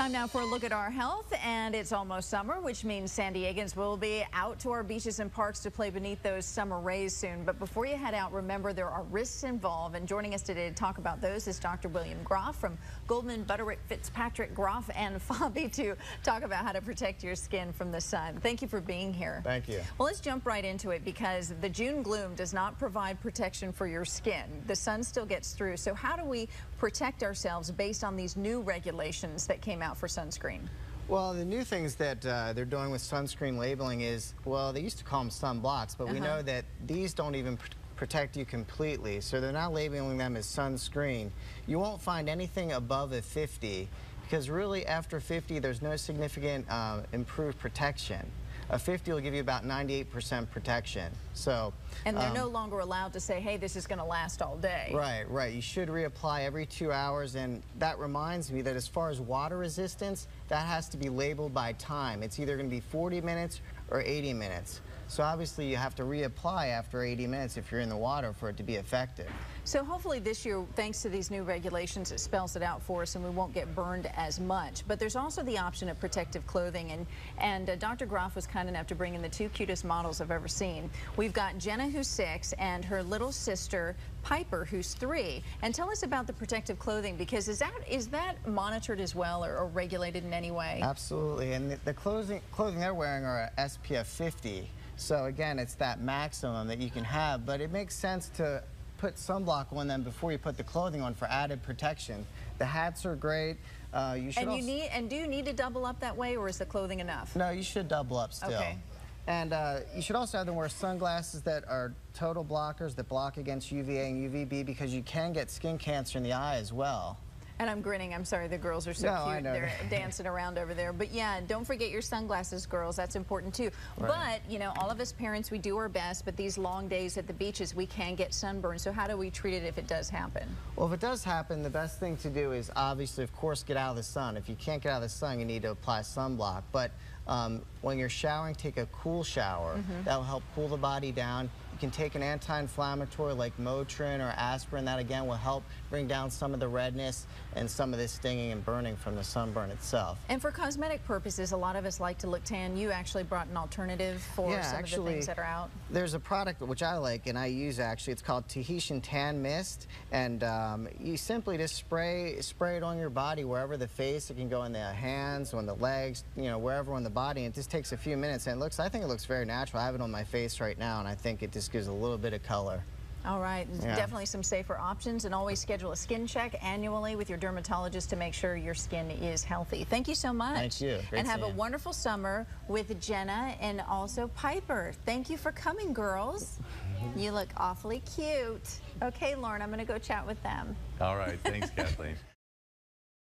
Time now for a look at our health, and it's almost summer, which means San Diegans will be out to our beaches and parks to play beneath those summer rays soon. But before you head out, remember there are risks involved, and joining us today to talk about those is Dr. William Groff from Goldman Butterick Fitzpatrick Groff and Fabi to talk about how to protect your skin from the sun. Thank you for being here. Thank you. Well, let's jump right into it because the June gloom does not provide protection for your skin. The sun still gets through. So how do we protect ourselves based on these new regulations that came out for sunscreen? Well, the new things that they're doing with sunscreen labeling is, well, they used to call them sunblocks, but we know that these don't even protect you completely, so they're now labeling them as sunscreen. You won't find anything above a 50 because really after 50 there's no significant improved protection. A 50 will give you about 98% protection. So, and they're no longer allowed to say, hey, this is going to last all day. Right, right. You should reapply every 2 hours, and that reminds me that as far as water resistance, that has to be labeled by time. It's either going to be 40 minutes or 80 minutes. So obviously you have to reapply after 80 minutes if you're in the water for it to be effective. So hopefully this year, thanks to these new regulations, it spells it out for us and we won't get burned as much. But there's also the option of protective clothing, and Dr. Groff was kind enough to bring in the two cutest models I've ever seen. We've got Jenna, who's 6, and her little sister, Piper, who's 3. And tell us about the protective clothing, because is that monitored as well or regulated in any way? Absolutely, and the clothing they're wearing are a SPF 50. So again, it's that maximum that you can have, but it makes sense to put sunblock on them before you put the clothing on for added protection. The hats are great. You should do you need to double up that way, or is the clothing enough? No, you should double up still. Okay. And you should also have them wear sunglasses that are total blockers that block against UVA and UVB, because you can get skin cancer in the eye as well. And I'm grinning. I'm sorry, the girls are so cute. I know. They're dancing around over there. But yeah, don't forget your sunglasses, girls. That's important too. Right. But, you know, all of us parents, we do our best, but these long days at the beaches, we can get sunburned. So how do we treat it if it does happen? Well, if it does happen, the best thing to do is obviously, of course, get out of the sun. If you can't get out of the sun, you need to apply sunblock. But when you're showering, take a cool shower. That will help cool the body down. You can take an anti-inflammatory like Motrin or aspirin. That again will help bring down some of the redness and some of the stinging and burning from the sunburn itself. And for cosmetic purposes, a lot of us like to look tan. You actually brought an alternative for some of the things that are out. There's a product which I like and I use actually. It's called Tahitian Tan Mist, and you simply just spray it on your body, wherever the face. It can go in the hands, on the legs, you know, wherever on the body. And it just takes a few minutes, and I think it looks very natural. I have it on my face right now, and I think it just gives a little bit of color. All right, definitely some safer options, and always schedule a skin check annually with your dermatologist to make sure your skin is healthy. Thank you so much. Thank you. Great and have a wonderful summer with Jenna and also Piper. Thank you for coming, girls. You look awfully cute. Okay, Lauren, I'm going to go chat with them. All right, thanks, Kathleen.